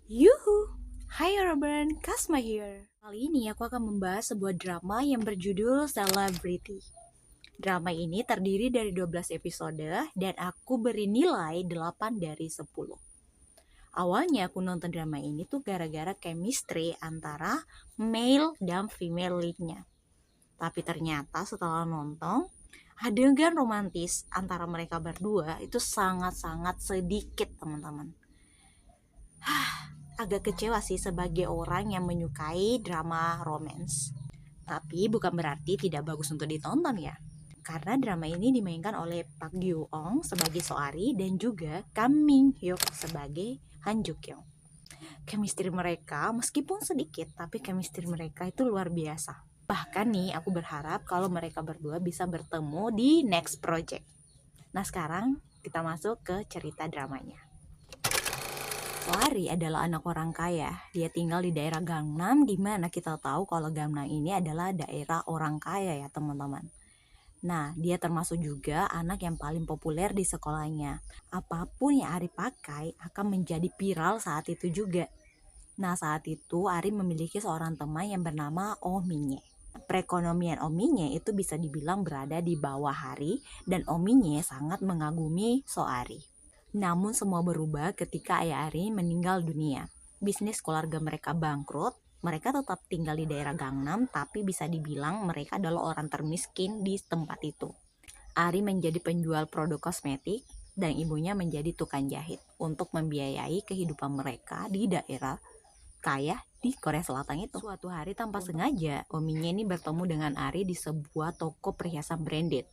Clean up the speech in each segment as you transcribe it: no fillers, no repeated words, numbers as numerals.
Yuhu! Hai Robert, Kasma here. Kali ini aku akan membahas sebuah drama yang berjudul Celebrity. Drama ini terdiri dari 12 episode dan aku beri nilai 8 dari 10. Awalnya aku nonton drama ini tuh gara-gara chemistry antara male dan female lead-nya. Tapi ternyata setelah nonton, adegan romantis antara mereka berdua itu sangat-sangat sedikit, teman-teman. Agak kecewa sih sebagai orang yang menyukai drama romance. Tapi bukan berarti tidak bagus untuk ditonton ya. Karena drama ini dimainkan oleh Park Gyu Ong sebagai Soari dan juga Kam Min Hyuk sebagai Han Ju Kyung. Chemistry mereka meskipun sedikit tapi chemistry mereka itu luar biasa. Bahkan nih aku berharap kalau mereka berdua bisa bertemu di next project. Nah sekarang kita masuk ke cerita dramanya. Soari adalah anak orang kaya. Dia tinggal di daerah Gangnam, di mana kita tahu kalau Gangnam ini adalah daerah orang kaya ya teman-teman. Nah, dia termasuk juga anak yang paling populer di sekolahnya. Apapun yang Ari pakai akan menjadi viral saat itu juga. Nah, saat itu Ari memiliki seorang teman yang bernama Oh Minye. Perekonomian Ominye itu bisa dibilang berada di bawah Ari dan Ominye sangat mengagumi Soari. Namun semua berubah ketika ayah Ari meninggal dunia. Bisnis keluarga mereka bangkrut, mereka tetap tinggal di daerah Gangnam tapi bisa dibilang mereka adalah orang termiskin di tempat itu. Ari menjadi penjual produk kosmetik dan ibunya menjadi tukang jahit untuk membiayai kehidupan mereka di daerah kaya di Korea Selatan itu. Suatu hari tanpa sengaja, Ominya ini bertemu dengan Ari di sebuah toko perhiasan branded.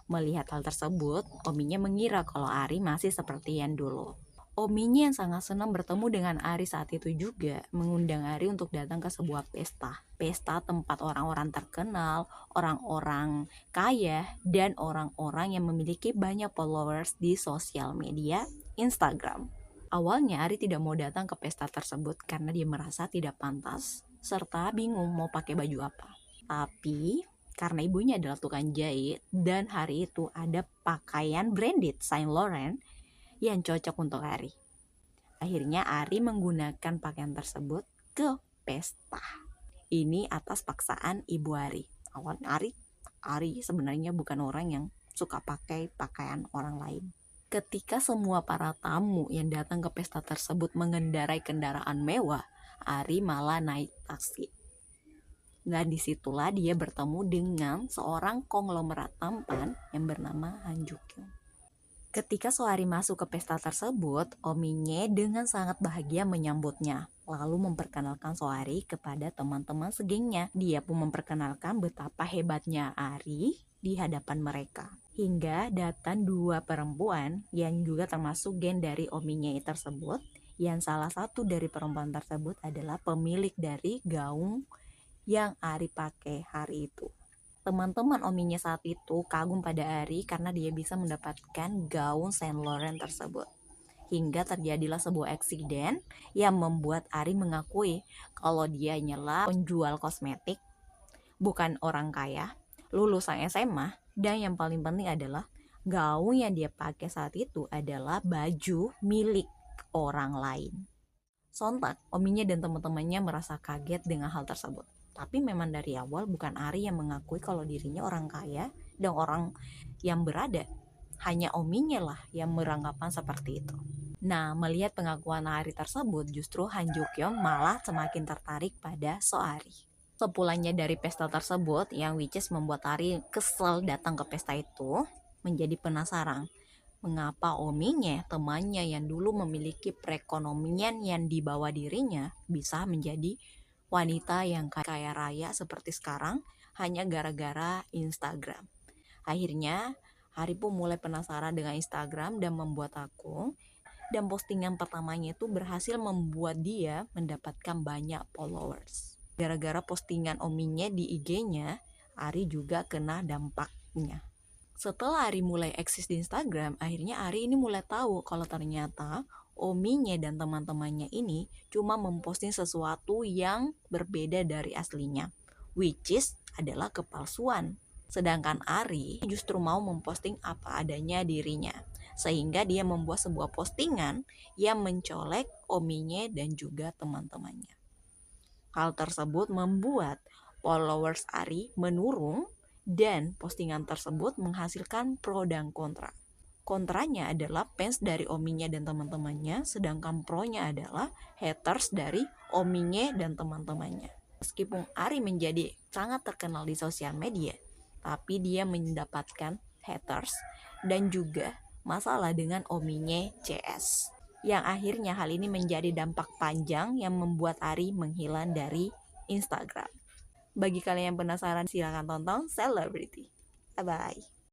Melihat hal tersebut, Ominya mengira kalau Ari masih seperti yang dulu. Ominya yang sangat senang bertemu dengan Ari saat itu juga mengundang Ari untuk datang ke sebuah pesta. Pesta tempat orang-orang terkenal, orang-orang kaya, dan orang-orang yang memiliki banyak followers di sosial media Instagram. Awalnya Ari tidak mau datang ke pesta tersebut karena dia merasa tidak pantas, serta bingung mau pakai baju apa. Tapi karena ibunya adalah tukang jahit dan hari itu ada pakaian branded Saint Laurent yang cocok untuk Ari. Akhirnya Ari menggunakan pakaian tersebut ke pesta. Ini atas paksaan ibu Ari. Awalnya Ari sebenarnya bukan orang yang suka pakai pakaian orang lain. Ketika semua para tamu yang datang ke pesta tersebut mengendarai kendaraan mewah, Ari malah naik taksi. Dan disitulah dia bertemu dengan seorang konglomerat tampan yang bernama Han Ju Kyung. Ketika Soari masuk ke pesta tersebut, Ominye dengan sangat bahagia menyambutnya, lalu memperkenalkan Soari kepada teman-teman segengnya. Dia pun memperkenalkan betapa hebatnya Ari di hadapan mereka. Hingga datang dua perempuan yang juga termasuk geng dari Ominye tersebut, yang salah satu dari perempuan tersebut adalah pemilik dari gaun yang Ari pakai hari itu. Teman-teman Ominya saat itu kagum pada Ari karena dia bisa mendapatkan gaun Saint Laurent tersebut. Hingga terjadilah sebuah eksiden yang membuat Ari mengakui kalau dia hanyalah penjual kosmetik, bukan orang kaya, lulusan SMA, dan yang paling penting adalah gaun yang dia pakai saat itu adalah baju milik orang lain. Sontak, Ominya dan teman-temannya merasa kaget dengan hal tersebut. Tapi memang dari awal bukan Ari yang mengakui kalau dirinya orang kaya dan orang yang berada. Hanya Ominya lah yang beranggapan seperti itu. Nah, melihat pengakuan Ari tersebut, justru Han Ju Kyung malah semakin tertarik pada Soari. Sepulangnya dari pesta tersebut, yang which is membuat Ari kesel datang ke pesta itu, menjadi penasaran mengapa Ominya, temannya yang dulu memiliki perekonomian yang di bawah dirinya, bisa menjadi wanita yang kaya raya seperti sekarang hanya gara-gara Instagram. Akhirnya Hari pun mulai penasaran dengan Instagram dan membuat akun, dan postingan pertamanya itu berhasil membuat dia mendapatkan banyak followers. Gara-gara postingan Ominya di IG-nya, Ari juga kena dampaknya. Setelah Ari mulai eksis di Instagram, akhirnya Ari ini mulai tahu kalau ternyata Ominya dan teman-temannya ini cuma memposting sesuatu yang berbeda dari aslinya, which is adalah kepalsuan. Sedangkan Ari justru mau memposting apa adanya dirinya. sehingga dia membuat sebuah postingan yang mencolek Ominya dan juga teman-temannya. Hal tersebut membuat followers Ari menurun dan postingan tersebut menghasilkan pro dan kontra. Kontranya adalah fans dari Ominya dan teman-temannya, sedangkan pro-nya adalah haters dari Ominya dan teman-temannya. Meskipun Ari menjadi sangat terkenal di sosial media, tapi dia mendapatkan haters dan juga masalah dengan Ominya CS. Yang akhirnya hal ini menjadi dampak panjang yang membuat Ari menghilang dari Instagram. Bagi kalian yang penasaran, silakan tonton Celebrity. Bye-bye.